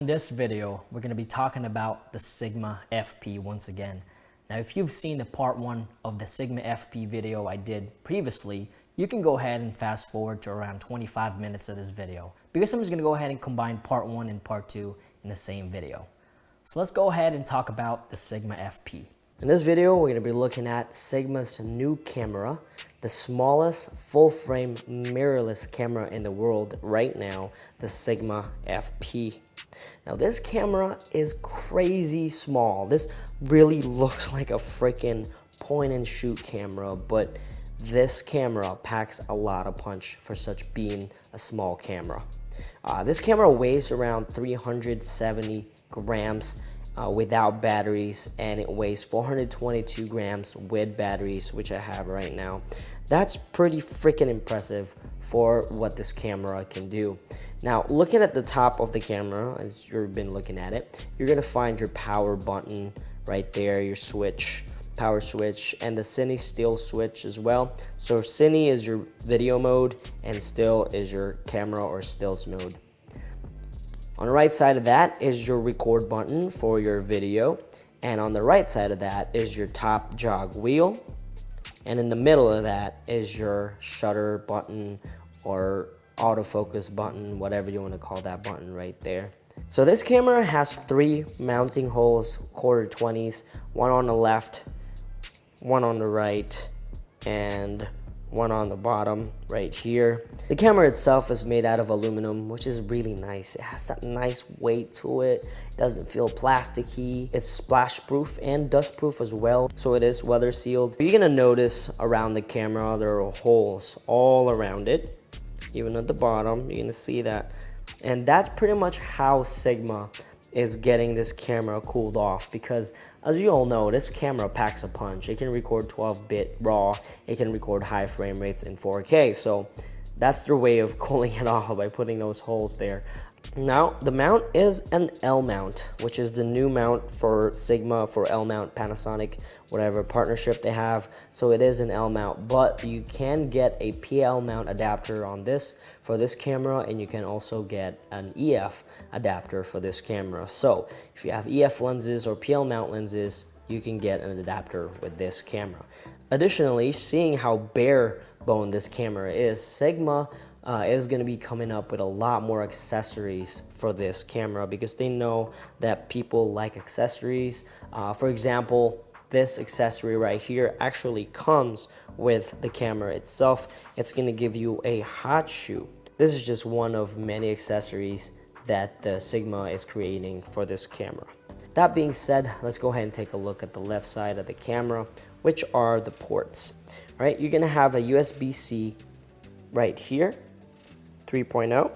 In this video, we're going to be talking about the Sigma FP once again. Now, if you've seen the part 1 of the Sigma FP video I did previously, you can go ahead and fast forward to around 25 minutes of this video, because I'm just going to go ahead and combine part 1 and part 2 in the same video. So let's go ahead and talk about the Sigma FP. In this video, we're going to be looking at Sigma's new camera, the smallest full-frame mirrorless camera in the world right now, the Sigma FP. Now this camera is crazy small. This really looks like a freaking point and shoot camera, but this camera packs a lot of punch for such being a small camera. This camera weighs around 370 grams without batteries, and it weighs 422 grams with batteries, which I have right now. That's pretty freaking impressive for what this camera can do. Now, looking at the top of the camera, as you've been looking at it, you're gonna find your power button right there, your switch, power switch, and the Cine still switch as well. So Cine is your video mode, and still is your camera or stills mode. On the right side of that is your record button for your video, and on the right side of that is your top jog wheel, and in the middle of that is your shutter button or autofocus button, whatever you want to call that button right there. So this camera has 3 mounting holes, 1/4-20s, one on the left, one on the right, and one on the bottom right here. The camera itself is made out of aluminum, which is really nice. It has that nice weight to it. It doesn't feel plasticky. It's splash proof and dust proof as well, so it is weather sealed. You're gonna notice around the camera there are holes all around it. Even at the bottom, you're gonna see that. And that's pretty much how Sigma is getting this camera cooled off, because as you all know, this camera packs a punch. It can record 12-bit RAW, it can record high frame rates in 4K, so that's their way of cooling it off, by putting those holes there. Now, the mount is an L mount, which is the new mount for Sigma, for L mount, Panasonic, whatever partnership they have. So it is an L mount, but you can get a PL mount adapter on this for this camera, and you can also get an EF adapter for this camera. So if you have EF lenses or PL mount lenses, you can get an adapter with this camera. Additionally, seeing how bare bone this camera is, Sigma is going to be coming up with a lot more accessories for this camera, because they know that people like accessories. For example, this accessory right here actually comes with the camera itself. It's going to give you a hot shoe. This is just one of many accessories that the Sigma is creating for this camera. That being said, let's go ahead and take a look at the left side of the camera, which are the ports. All right, you're going to have a USB-C right here, 3.0. All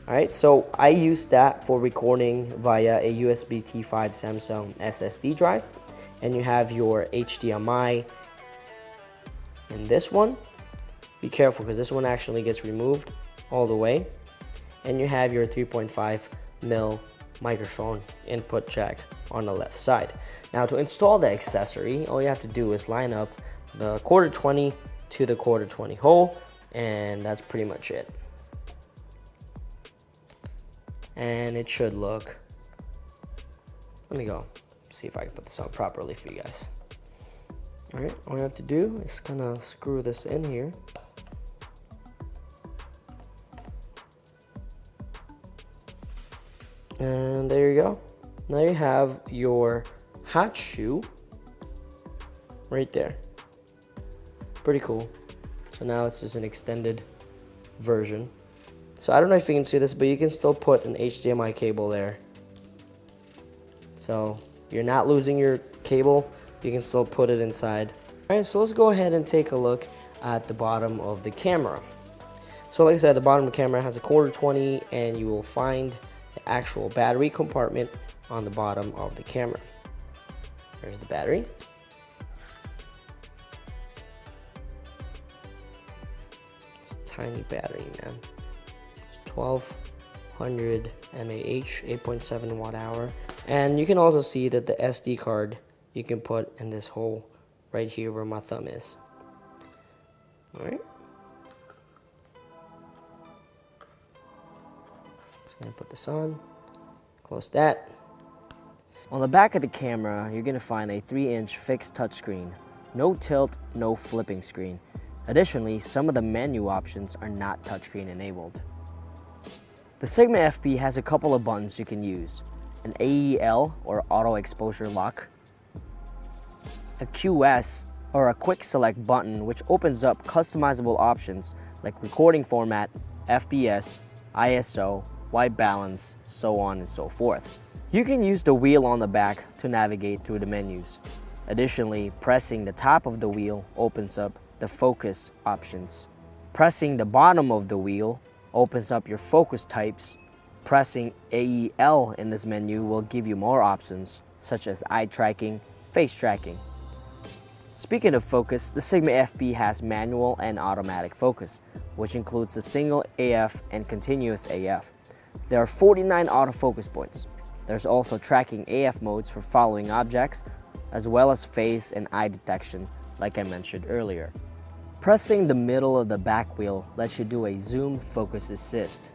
right, so I use that for recording via a USB T5 Samsung SSD drive. And you have your HDMI in this one. Be careful, because this one actually gets removed all the way. And you have your 3.5mm microphone input jack on the left side. Now, to install the accessory, all you have to do is line up the 1/4-20 to the 1/4-20 hole, and that's pretty much it. And it should look, let me go see if I can put this on properly for you guys. All right, all you have to do is kind of screw this in here. And there you go. Now you have your hot shoe right there. Pretty cool. So now it's just an extended version. So I don't know if you can see this, but you can still put an HDMI cable there. So you're not losing your cable, you can still put it inside. All right, so let's go ahead and take a look at the bottom of the camera. So like I said, the bottom of the camera has a 1/4-20, and you will find the actual battery compartment on the bottom of the camera. There's the battery. It's a tiny battery, man. It's 1200 mAh, 8.7 watt-hour. And you can also see that the SD card you can put in this hole right here where my thumb is. All right. Just gonna put this on. Close that. On the back of the camera, you're gonna find a 3-inch fixed touchscreen. No tilt, no flipping screen. Additionally, some of the menu options are not touchscreen enabled. The Sigma FP has a couple of buttons you can use. An AEL or auto exposure lock, a QS or a quick select button which opens up customizable options like recording format, FPS, ISO, white balance, so on and so forth. You can use the wheel on the back to navigate through the menus. Additionally, pressing the top of the wheel opens up the focus options. Pressing the bottom of the wheel opens up your focus types. Pressing AEL in this menu will give you more options such as eye tracking, face tracking. Speaking of focus, the Sigma FP has manual and automatic focus, which includes the single AF and continuous AF. There are 49 autofocus points. There's also tracking AF modes for following objects, as well as face and eye detection, like I mentioned earlier. Pressing the middle of the back wheel lets you do a zoom focus assist.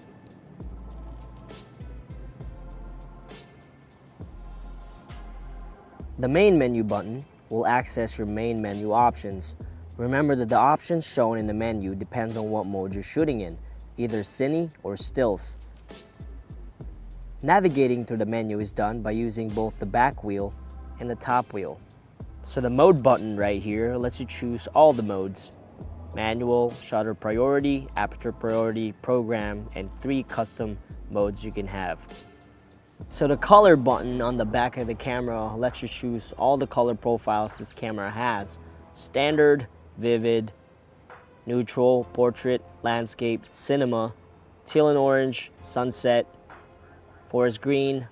The main menu button will access your main menu options. Remember that the options shown in the menu depends on what mode you're shooting in, either cine or stills. Navigating through the menu is done by using both the back wheel and the top wheel. So the mode button right here lets you choose all the modes: manual, shutter priority, aperture priority, program, and 3 custom modes you can have. So the color button on the back of the camera lets you choose all the color profiles this camera has: standard, vivid, neutral, portrait, landscape, cinema, teal and orange, sunset, forest green,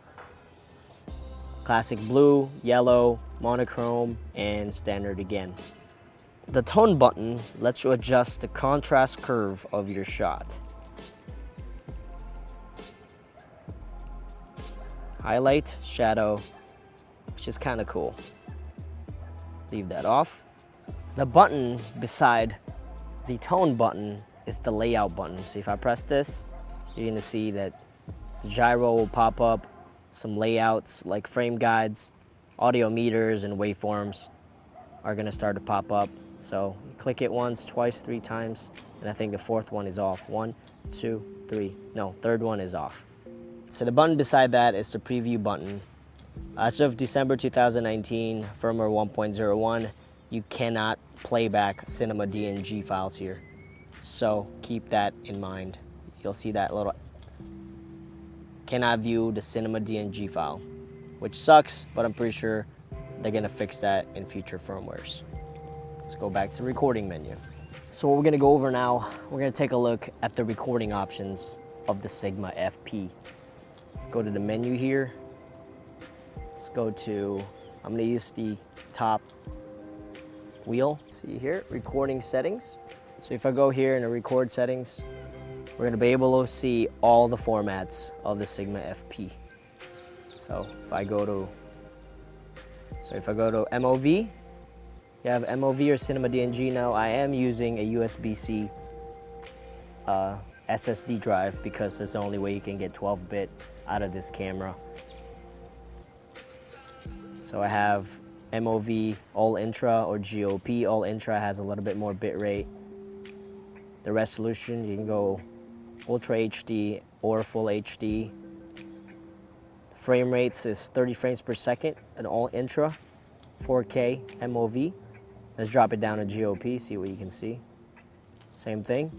classic blue, yellow, monochrome, and standard again. The tone button lets you adjust the contrast curve of your shot. Highlight, shadow, which is kind of cool. Leave that off. The button beside the tone button is the layout button. So if I press this, you're gonna see that the gyro will pop up, some layouts like frame guides, audio meters, and waveforms are gonna start to pop up. So you click it once, twice, 3 times, and I think the 4th one is off. 1, 2, 3, no, 3rd one is off. So the button beside that is the preview button. As of December 2019, firmware 1.01, you cannot play back cinema DNG files here. So keep that in mind. You'll see that little cannot view the cinema DNG file, which sucks, but I'm pretty sure they're gonna fix that in future firmwares. Let's go back to recording menu. So what we're gonna go over now, we're gonna take a look at the recording options of the Sigma FP. Go to the menu here. Let's go to, I'm gonna use the top wheel. See here, recording settings. So if I go here in the record settings, we're gonna be able to see all the formats of the Sigma FP. So if I go to MOV, you have MOV or Cinema DNG. Now I am using a USB-C SSD drive because that's the only way you can get 12-bit out of this camera. So I have MOV All Intra or GOP. All Intra has a little bit more bit rate. The resolution, you can go Ultra HD or Full HD. The frame rates is 30 frames per second and All Intra, 4K MOV. Let's drop it down to GOP, see what you can see. Same thing.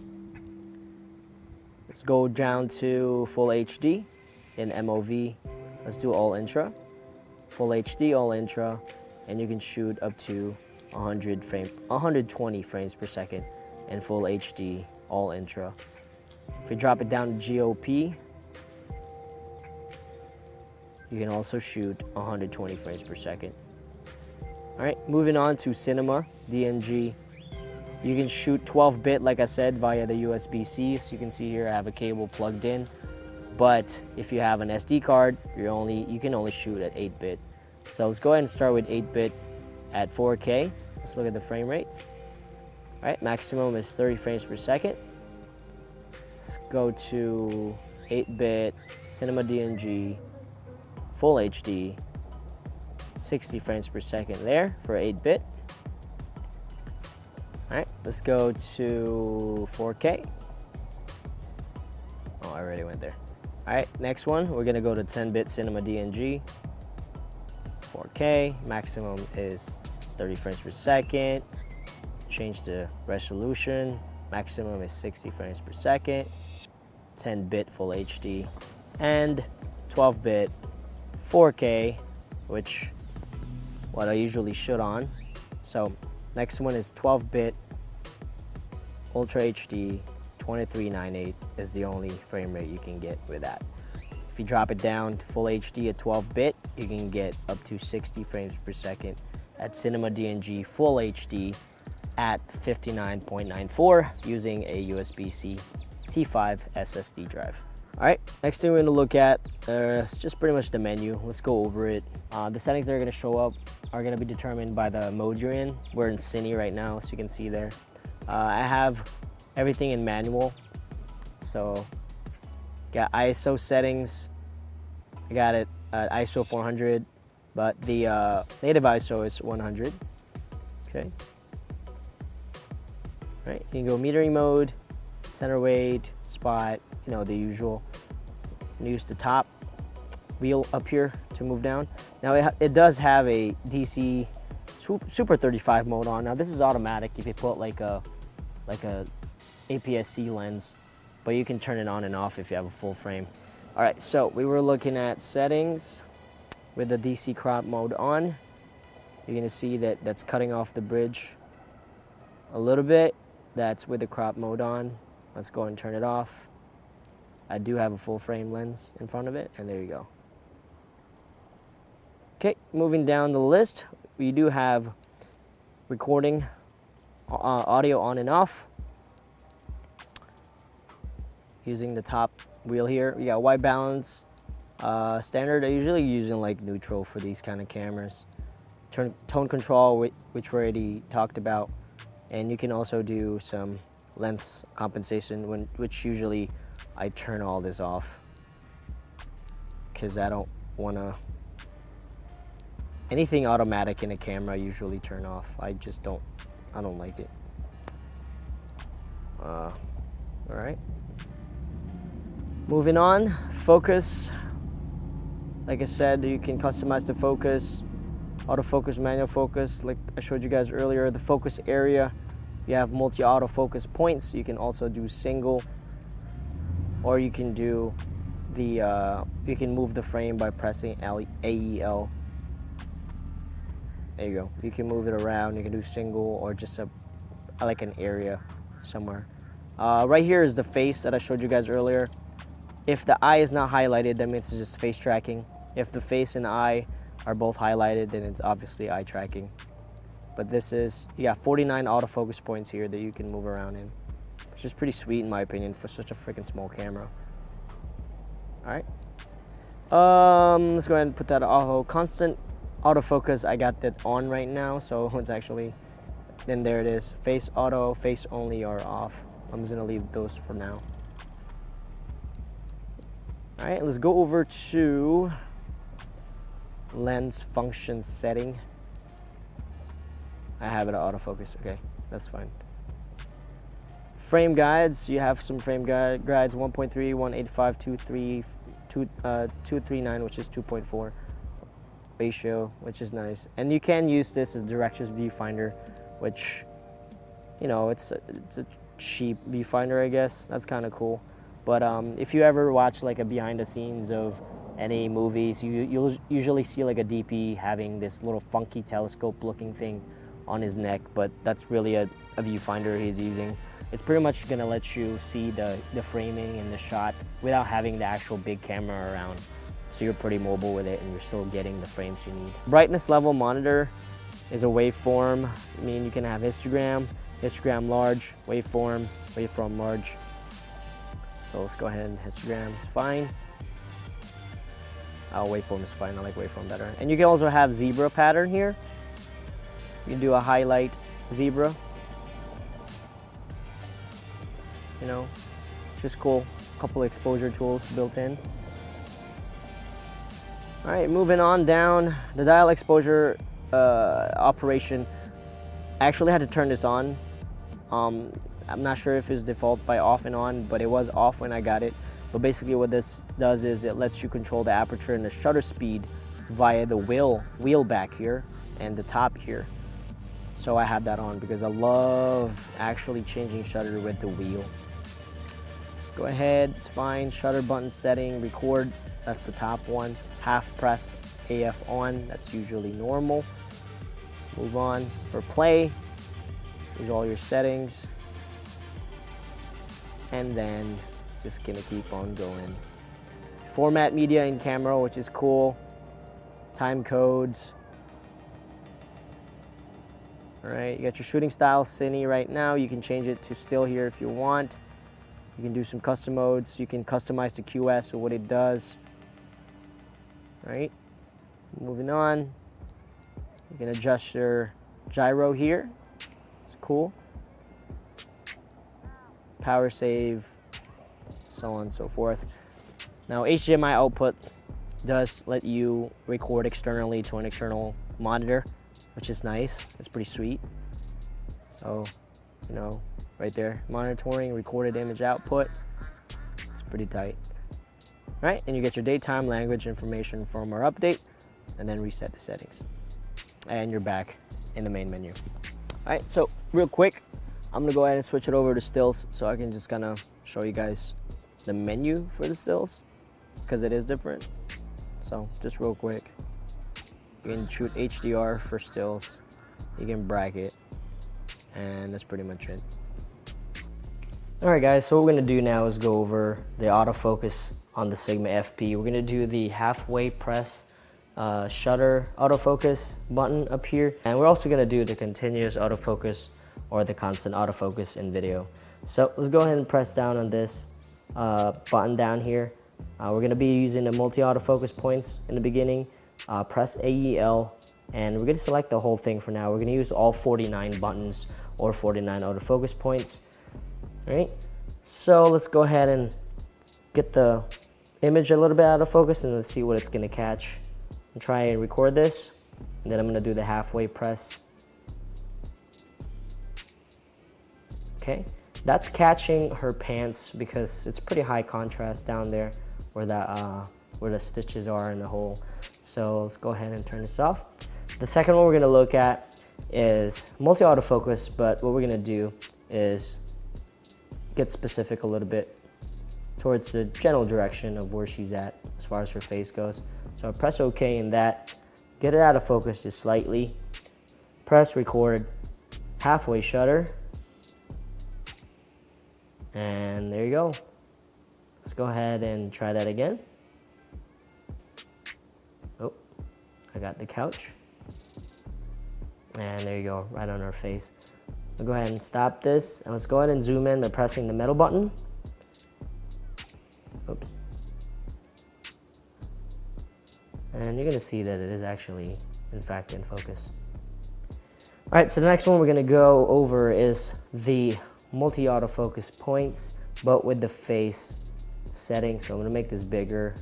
Let's go down to Full HD in MOV. Let's do All Intra. Full HD, All Intra, and you can shoot up to 120 frames per second and Full HD, All Intra. If we drop it down to GOP, you can also shoot 120 frames per second. All right, moving on to Cinema DNG. You can shoot 12-bit, like I said, via the USB-C. So you can see here I have a cable plugged in. But if you have an SD card, you can only shoot at 8-bit. So let's go ahead and start with 8-bit at 4K. Let's look at the frame rates. All right, maximum is 30 frames per second. Let's go to 8-bit Cinema DNG. full HD, 60 frames per second there for 8-bit. All right, let's go to 4K. Oh, I already went there. All right, next one, we're gonna go to 10-bit Cinema DNG. 4K, maximum is 30 frames per second. Change the resolution, maximum is 60 frames per second. 10-bit full HD, and 12-bit 4K, which what I usually shoot on. So next one is 12-bit Ultra HD 2398 is the only frame rate you can get with that. If you drop it down to full HD at 12-bit, you can get up to 60 frames per second at Cinema DNG Full HD at 59.94 using a USB-C T5 SSD drive. All right, next thing we're gonna look at is just pretty much the menu. Let's go over it. The settings that are gonna show up are gonna be determined by the mode you're in. We're in Cine right now, so you can see there. I have everything in manual. So, got ISO settings. I got it at ISO 400, but the native ISO is 100. Okay. All right, you can go metering mode, center weight, spot, you know, the usual. Use the top wheel up here to move down. Now it does have a DC Super 35 mode on. Now this is automatic if you put like a APS-C lens, but you can turn it on and off if you have a full frame. All right, so we were looking at settings with the DC crop mode on. You're gonna see that that's cutting off the bridge a little bit. That's with the crop mode on. Let's go and turn it off. I do have a full frame lens in front of it, and there you go. Okay, moving down the list, we do have recording, audio on and off. Using the top wheel here, we got white balance, standard. I usually using like neutral for these kind of cameras. Tone control, which we already talked about, and you can also do some lens compensation, which usually I turn all this off because I don't want to. Anything automatic in a camera I usually turn off. I don't like it. All right. Moving on, focus. Like I said, you can customize the focus, autofocus, manual focus. Like I showed you guys earlier, the focus area, you have multi-autofocus points. You can also do single, or you can do the, you can move the frame by pressing AEL. There you go. You can move it around. You can do single or just like an area somewhere. Right here is the face that I showed you guys earlier. If the eye is not highlighted, that means it's just face tracking. If the face and the eye are both highlighted, then it's obviously eye tracking. But this is, you got 49 autofocus points here that you can move around in, which is pretty sweet in my opinion for such a freaking small camera. All right. Let's go ahead and put that constant autofocus. I got that on right now, so it's actually, then there it is. Face auto, face only are off. I'm just gonna leave those for now. All right, let's go over to lens function setting. I have it at autofocus, okay, that's fine. Frame guides, you have some frame guides, 1.3, 185, 239, which is 2.4 ratio, which is nice. And you can use this as director's viewfinder, which, you know, it's a cheap viewfinder, I guess. That's kind of cool. But if you ever watch like a behind the scenes of any movies, you'll usually see like a DP having this little funky telescope looking thing on his neck, but that's really a viewfinder he's using. It's pretty much gonna let you see the framing and the shot without having the actual big camera around. So you're pretty mobile with it and you're still getting the frames you need. Brightness level monitor is a waveform. I mean, you can have histogram large, waveform large. So let's go ahead and histogram is fine. Waveform is fine, I like waveform better. And you can also have zebra pattern here. You can do a highlight zebra. You know, just cool. A couple exposure tools built in. All right, moving on down, the dial exposure operation. I actually had to turn this on. I'm not sure if it's default by off and on, but it was off when I got it. But basically what this does is it lets you control the aperture and the shutter speed via the wheel back here and the top here. So I had that on because I love actually changing shutter with the wheel. Let's go ahead, it's fine. Shutter button setting, record, that's the top one. Half press AF on, that's usually normal. Let's move on. For play, these are all your settings. And then just gonna keep on going. Format media in camera, which is cool. Time codes. All right, you got your shooting style, cine right now. You can change it to still here if you want. You can do some custom modes. You can customize the QS or what it does. All right, moving on. You can adjust your gyro here. It's cool. Power save, so on and so forth. Now HDMI output does let you record externally to an external monitor, which is nice. It's pretty sweet. So, you know, right there, monitoring recorded image output. It's pretty tight. All right, and you get your daytime language information from our update, and then reset the settings. And you're back in the main menu. All right, so real quick, I'm gonna go ahead and switch it over to stills so I can just kind of show you guys the menu for the stills because it is different. So just real quick, you can shoot HDR for stills, you can bracket, and that's pretty much it. All right guys, so what we're gonna do now is go over the autofocus on the Sigma FP. We're gonna do the halfway press shutter autofocus button up here, and we're also gonna do the continuous autofocus or the constant autofocus in video. So let's go ahead and press down on this button down here. We're gonna be using the multi-autofocus points in the beginning. Press AEL, and we're gonna select the whole thing for now. We're gonna use all 49 buttons or 49 autofocus points. All right, so let's go ahead and get the image a little bit out of focus and let's see what it's gonna catch. And try and record this, and then I'm gonna do the halfway press. Okay, that's catching her pants because it's pretty high contrast down there where the stitches are in the hole. So let's go ahead and turn this off. The second one we're gonna look at is multi-autofocus, but what we're gonna do is get specific a little bit towards the general direction of where she's at as far as her face goes. So press OK in that, get it out of focus just slightly, press record, halfway shutter, and there you go. Let's go ahead and try that again. Oh, I got the couch. And there you go, right on her face. I'll go ahead and stop this, and let's go ahead and zoom in by pressing the middle button. Oops. And you're gonna see that it is actually, in fact, in focus. All right, so the next one we're gonna go over is the multi-autofocus points, but with the face setting. So I'm gonna make this bigger,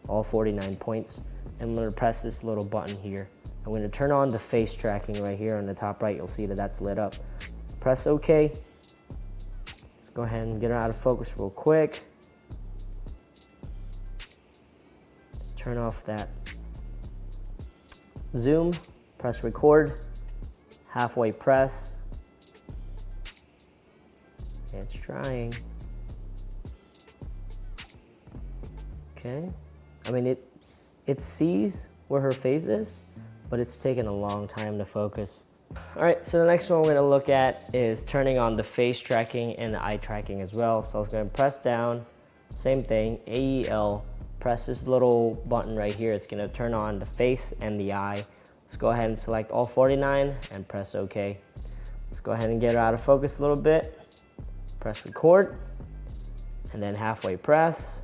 all 49 points. And I'm gonna press this little button here. I'm gonna turn on the face tracking right here on the top right. You'll see that that's lit up. Press OK. Let's go ahead and get it out of focus real quick. Turn off that zoom, press record, halfway press. It's trying. Okay. I mean, it sees where her face is, but it's taken a long time to focus. All right, so the next one we're gonna look at is turning on the face tracking and the eye tracking as well. So I was gonna press down, same thing, AEL, press this little button right here. It's gonna turn on the face and the eye. Let's go ahead and select all 49 and press OK. Let's go ahead and get her out of focus a little bit. Press record, and then halfway press.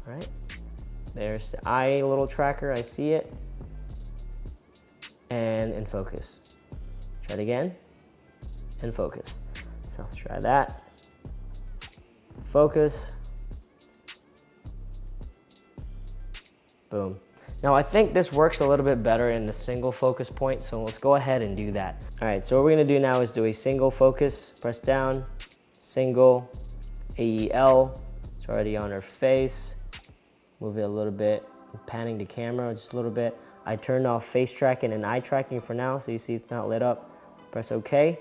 All right, there's the eye little tracker, I see it. And in focus. Try it again, in focus. So let's try that. Focus. Boom. Now I think this works a little bit better in the single focus point, so let's go ahead and do that. All right, so what we're gonna do now is do a single focus, press down, single, AEL, it's already on her face. Move it a little bit, panning the camera just a little bit. I turned off face tracking and eye tracking for now, so you see it's not lit up. Press OK,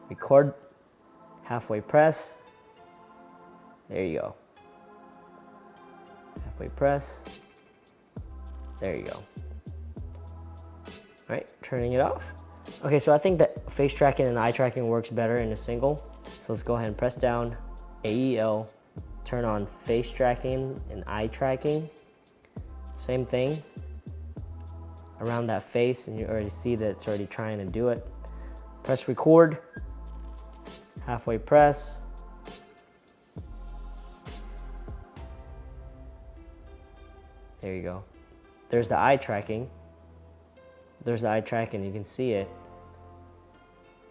record, halfway press, there you go. Halfway press, there you go. All right, turning it off. Okay, so I think that face tracking and eye tracking works better in a single. So let's go ahead and press down, AEL, turn on face tracking and eye tracking. Same thing around that face, and you already see that it's already trying to do it. Press record, halfway press. There you go. There's the eye tracking. There's the eye tracking, you can see it.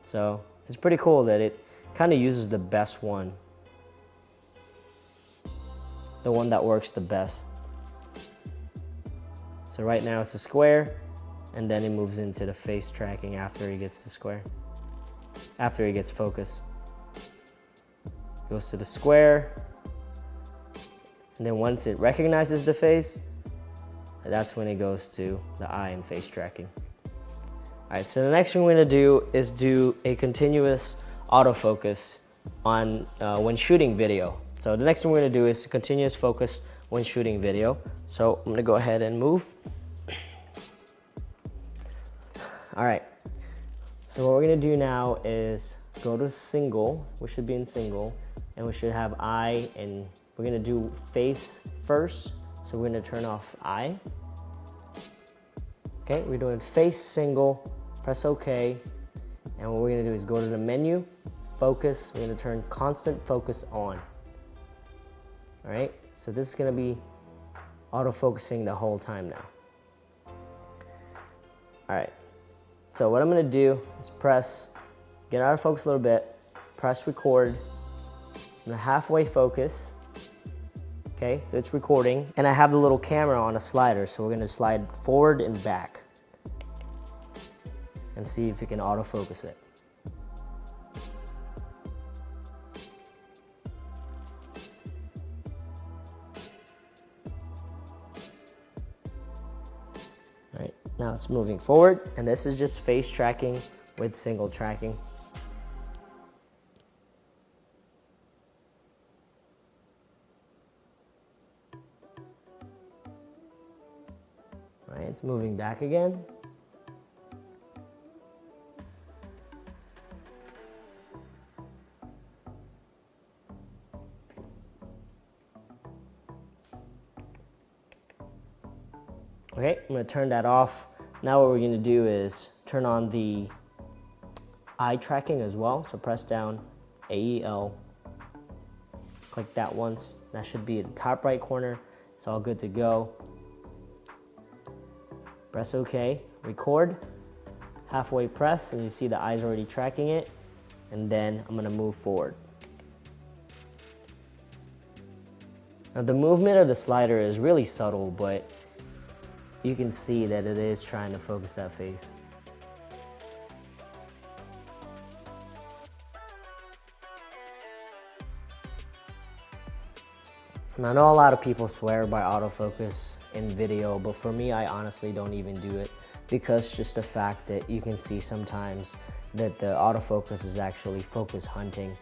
So it's pretty cool that it kind of uses the best one. The one that works the best. So right now it's a square, and then it moves into the face tracking after he gets the square. After he gets focus. Goes to the square, and then once it recognizes the face, that's when it goes to the eye and face tracking. All right, so the next thing we're gonna do is do a continuous autofocus on when shooting video. So the next thing we're gonna do is continuous focus when shooting video. So I'm gonna go ahead and move. All right, so what we're gonna do now is go to single, we should be in single, and we should have eye, and we're gonna do face first. So we're gonna turn off eye. Okay, we're doing face single, press OK, and what we're gonna do is go to the menu, focus, we're gonna turn constant focus on. All right, so this is gonna be auto-focusing the whole time now. All right, so what I'm gonna do is press, get out of focus a little bit, press record, I'm gonna halfway focus. Okay, so it's recording, and I have the little camera on a slider, so we're gonna slide forward and back and see if you can autofocus it. All right, now it's moving forward, and this is just face tracking with single tracking. All right, it's moving back again. Okay, I'm gonna turn that off. Now what we're gonna do is turn on the eye tracking as well. So press down, AEL, click that once. That should be at the top right corner. It's all good to go. Press OK, record, halfway press, and you see the eye's already tracking it. And then I'm gonna move forward. Now the movement of the slider is really subtle, but you can see that it is trying to focus that face. And I know a lot of people swear by autofocus in video, but for me, I honestly don't even do it, because just the fact that you can see sometimes that the autofocus is actually focus hunting.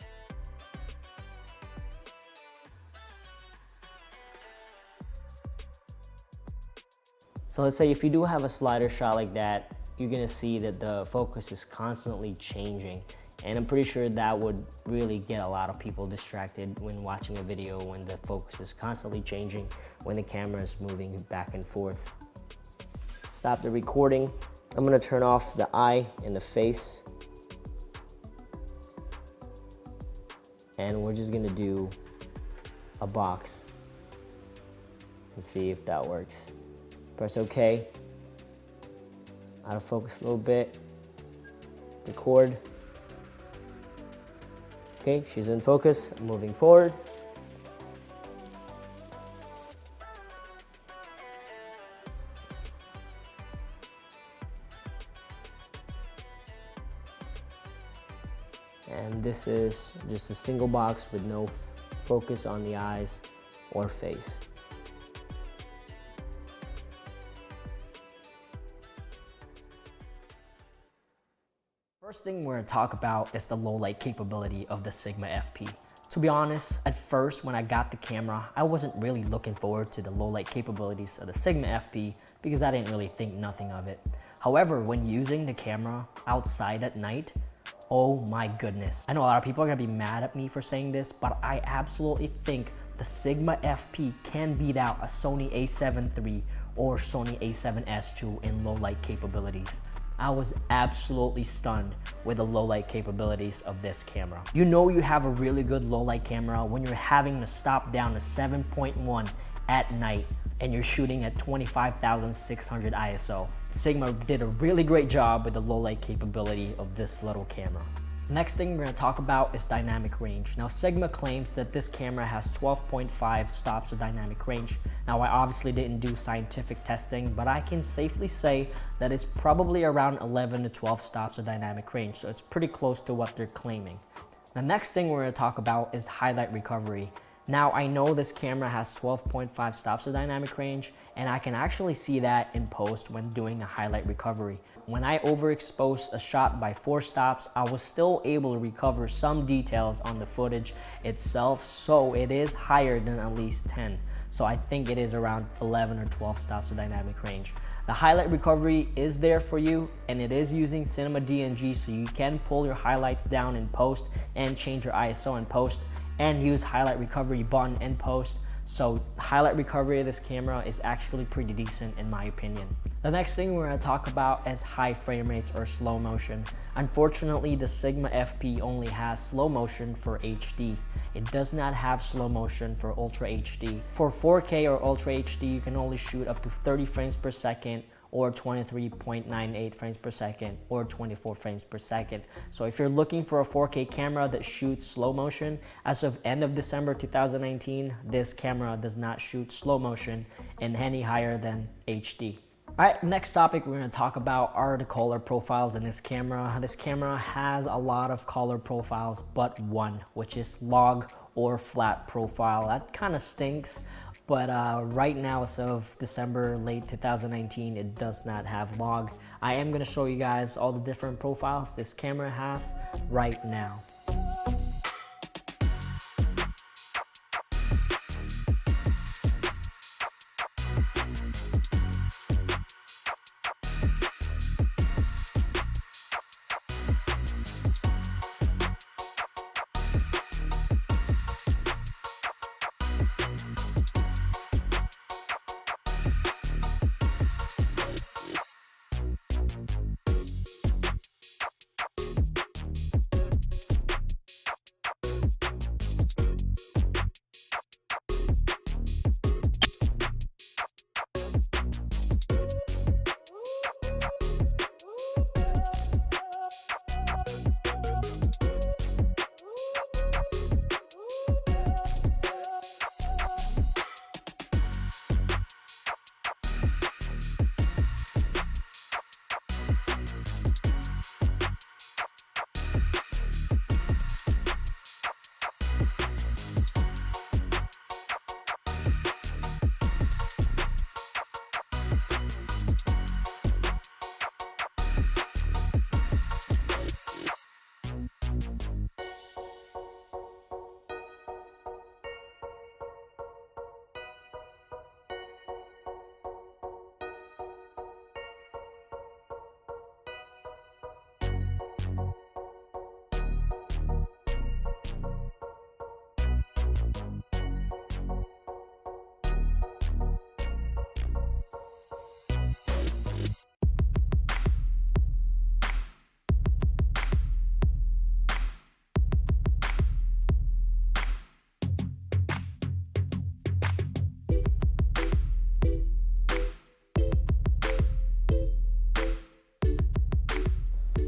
So let's say if you do have a slider shot like that, you're gonna see that the focus is constantly changing. And I'm pretty sure that would really get a lot of people distracted when watching a video, when the focus is constantly changing, when the camera is moving back and forth. Stop the recording. I'm gonna turn off the eye and the face. And we're just gonna do a box and see if that works. Press OK. Out of focus a little bit. Record. Okay, she's in focus, moving forward. And this is just a single box with no focus on the eyes or face. First thing we're going to talk about is the low light capability of the Sigma FP. To be honest, at first when I got the camera, I wasn't really looking forward to the low light capabilities of the Sigma FP because I didn't really think nothing of it. However, when using the camera outside at night, oh my goodness. I know a lot of people are going to be mad at me for saying this, but I absolutely think the Sigma FP can beat out a Sony a7 III or Sony a7S II in low light capabilities. I was absolutely stunned with the low light capabilities of this camera. You know you have a really good low light camera when you're having to stop down to 7.1 at night and you're shooting at 25,600 ISO. Sigma did a really great job with the low light capability of this little camera. Next thing we're going to talk about is dynamic range. Now Sigma claims that this camera has 12.5 stops of dynamic range. Now I obviously didn't do scientific testing, but I can safely say that it's probably around 11 to 12 stops of dynamic range, so it's pretty close to what they're claiming. The next thing we're going to talk about is highlight recovery. Now I know this camera has 12.5 stops of dynamic range, and I can actually see that in post when doing a highlight recovery. When I overexposed a shot by 4 stops, I was still able to recover some details on the footage itself, so it is higher than at least 10. So I think it is around 11 or 12 stops of dynamic range. The highlight recovery is there for you, and it is using Cinema DNG, so you can pull your highlights down in post and change your ISO in post and use highlight recovery button in post. So highlight recovery of this camera is actually pretty decent in my opinion. The next thing we're going to talk about is high frame rates or slow motion. Unfortunately, the Sigma FP only has slow motion for HD. It does not have slow motion for Ultra HD. For 4K or Ultra HD, you can only shoot up to 30 frames per second or 23.98 frames per second or 24 frames per second. So if you're looking for a 4K camera that shoots slow motion, as of end of December 2019, this camera does not shoot slow motion in any higher than HD. All right, next topic we're going to talk about are the color profiles in this camera. This camera has a lot of color profiles but one, which is log or flat profile. That kind of stinks. But right now, as of December late 2019, it does not have log. I am going to show you guys all the different profiles this camera has right now.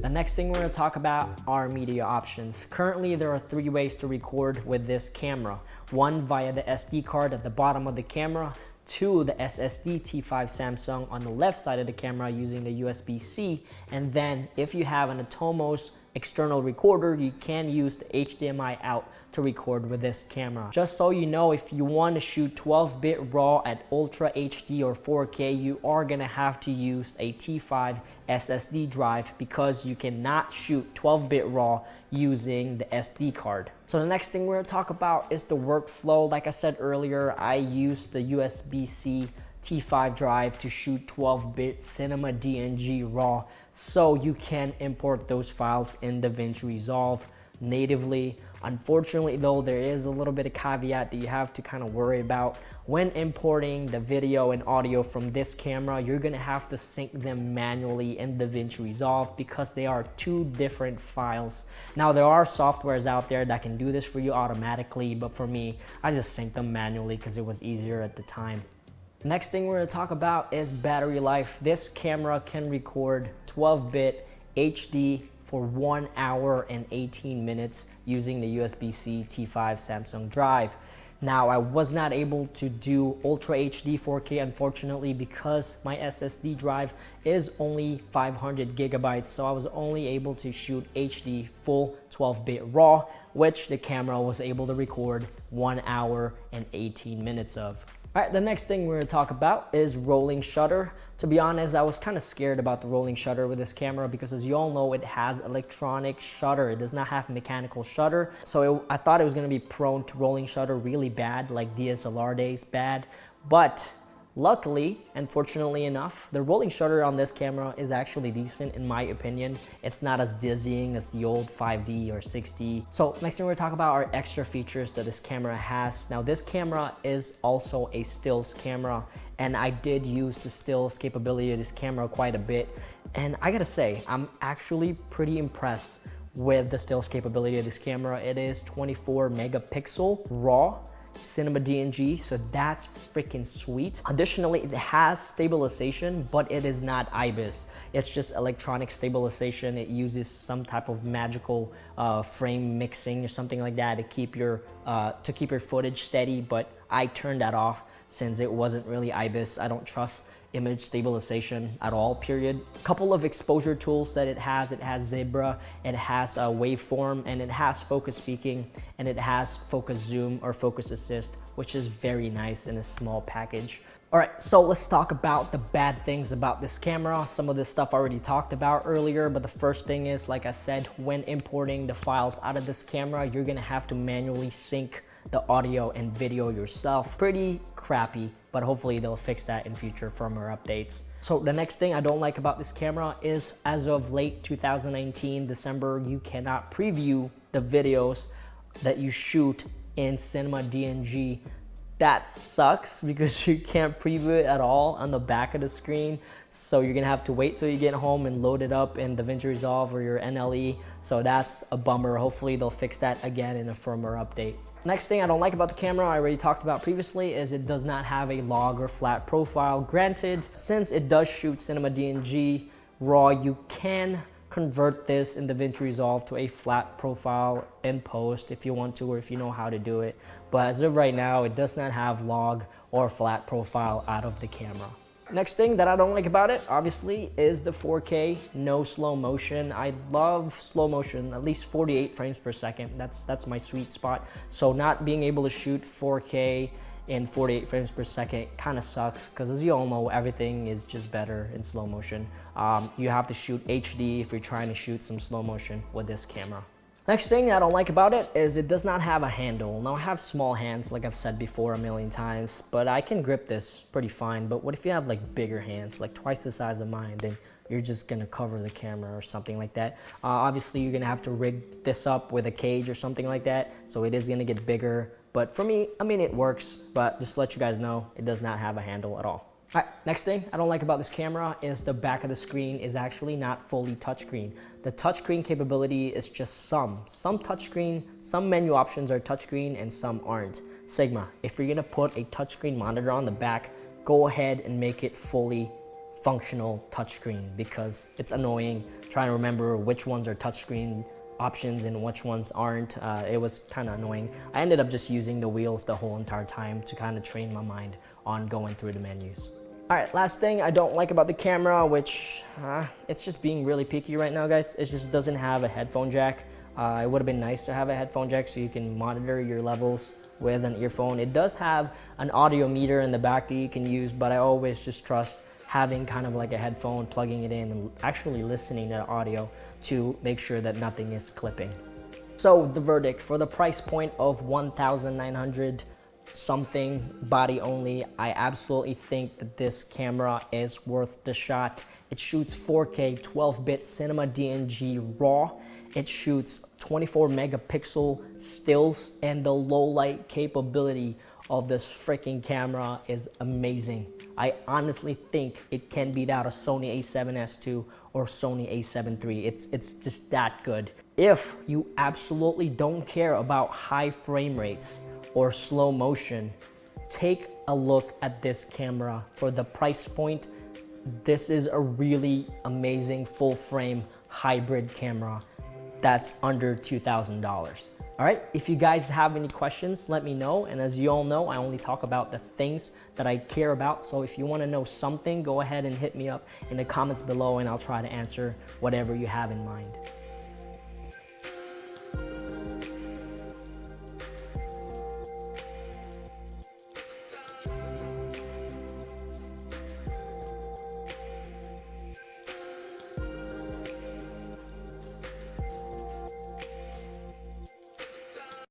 The next thing we're going to talk about are media options. Currently, there are 3 ways to record with this camera. 1 via the SD card at the bottom of the camera, 2 the SSD T5 Samsung on the left side of the camera using the USB-C, and then if you have an Atomos external recorder, you can use the HDMI out to record with this camera. Just so you know, if you want to shoot 12-bit RAW at Ultra HD or 4K, you are going to have to use a T5 SSD drive because you cannot shoot 12-bit RAW using the SD card. So the next thing we're going to talk about is the workflow. Like I said earlier, I used the USB-C T5 drive to shoot 12-bit cinema DNG RAW, so you can import those files in DaVinci Resolve natively. Unfortunately though, there is a little bit of caveat that you have to kind of worry about. When importing the video and audio from this camera, you're gonna have to sync them manually in DaVinci Resolve because they are two different files. Now there are softwares out there that can do this for you automatically, but for me, I just synced them manually because it was easier at the time. Next thing we're going to talk about is battery life. This camera can record 12-bit HD for 1 hour and 18 minutes using the USB-C T5 Samsung drive. Now, I was not able to do Ultra HD 4K, unfortunately, because my SSD drive is only 500 gigabytes, so I was only able to shoot HD full 12-bit RAW, which the camera was able to record 1 hour and 18 minutes of. All right, the next thing we're going to talk about is rolling shutter. To be honest, I was kind of scared about the rolling shutter with this camera because, as you all know, it has electronic shutter. It does not have mechanical shutter. So I thought it was going to be prone to rolling shutter really bad, like DSLR days bad. But luckily, and fortunately enough, the rolling shutter on this camera is actually decent in my opinion. It's not as dizzying as the old 5D or 6D. So next thing we're gonna talk about are extra features that this camera has. Now this camera is also a stills camera, and I did use the stills capability of this camera quite a bit. And I gotta say, I'm actually pretty impressed with the stills capability of this camera. It is 24 megapixel RAW cinema DNG, so that's freaking sweet. Additionally, it has stabilization, but it is not IBIS. It's just electronic stabilization. It uses some type of magical frame mixing or something like that to keep your footage steady, but I turned that off since it wasn't really IBIS. I don't trust image stabilization at all, period. A couple of exposure tools that it has Zebra, it has waveform, and it has focus speaking, and it has focus zoom or focus assist, which is very nice in a small package. All right, so let's talk about the bad things about this camera. Some of this stuff I already talked about earlier, but the first thing is, like I said, when importing the files out of this camera, you're gonna have to manually sync the audio and video yourself. Pretty crappy, but hopefully they'll fix that in future firmware updates. So the next thing I don't like about this camera is, as of late 2019 December, you cannot preview the videos that you shoot in cinema DNG. That sucks because you can't preview it at all on the back of the screen. So you're gonna have to wait till you get home and load it up in DaVinci Resolve or your NLE. So that's a bummer. Hopefully they'll fix that again in a firmware update. Next thing I don't like about the camera, I already talked about previously, is it does not have a log or flat profile. Granted, since it does shoot cinema DNG RAW, you can convert this in DaVinci Resolve to a flat profile in post if you want to, or if you know how to do it. But as of right now, it does not have log or flat profile out of the camera. Next thing that I don't like about it, obviously, is the 4K, no slow motion. I love slow motion, at least 48 frames per second. That's my sweet spot. So not being able to shoot 4K in 48 frames per second kind of sucks, because as you all know, everything is just better in slow motion. You have to shoot HD if you're trying to shoot some slow motion with this camera. Next thing I don't like about it is it does not have a handle. Now I have small hands, like I've said before a million times, but I can grip this pretty fine. But what if you have like bigger hands, like twice the size of mine, then you're just gonna cover the camera or something like that. Obviously you're gonna have to rig this up with a cage or something like that, so it is gonna get bigger. But for me, I mean, it works, but just to let you guys know, it does not have a handle at all. All right, next thing I don't like about this camera is the back of the screen is actually not fully touchscreen. The touchscreen capability is just some touchscreen, some menu options are touchscreen and some aren't. Sigma, if you're gonna put a touchscreen monitor on the back, go ahead and make it fully functional touchscreen, because it's annoying trying to remember which ones are touchscreen options and which ones aren't. It was kind of annoying. I ended up just using the wheels the whole entire time to kind of train my mind on going through the menus. All right, last thing I don't like about the camera, which it's just being really picky right now, guys. It just doesn't have a headphone jack. It would have been nice to have a headphone jack so you can monitor your levels with an earphone. It does have an audio meter in the back that you can use, but I always just trust having kind of like a headphone, plugging it in and actually listening to audio to make sure that nothing is clipping. So the verdict for the price point of 1,900 something body only, I absolutely think that this camera is worth the shot. It shoots 4K 12-bit cinema DNG RAW. It shoots 24 megapixel stills, and the low light capability of this freaking camera is amazing. I honestly think it can beat out a Sony a7S II or Sony a7 III. It's just that good. If you absolutely don't care about high frame rates or slow motion, take a look at this camera. For the price point, this is a really amazing full frame hybrid camera that's under $2,000. All right, if you guys have any questions, let me know. And as you all know, I only talk about the things that I care about. So if you want to know something, go ahead and hit me up in the comments below and I'll try to answer whatever you have in mind.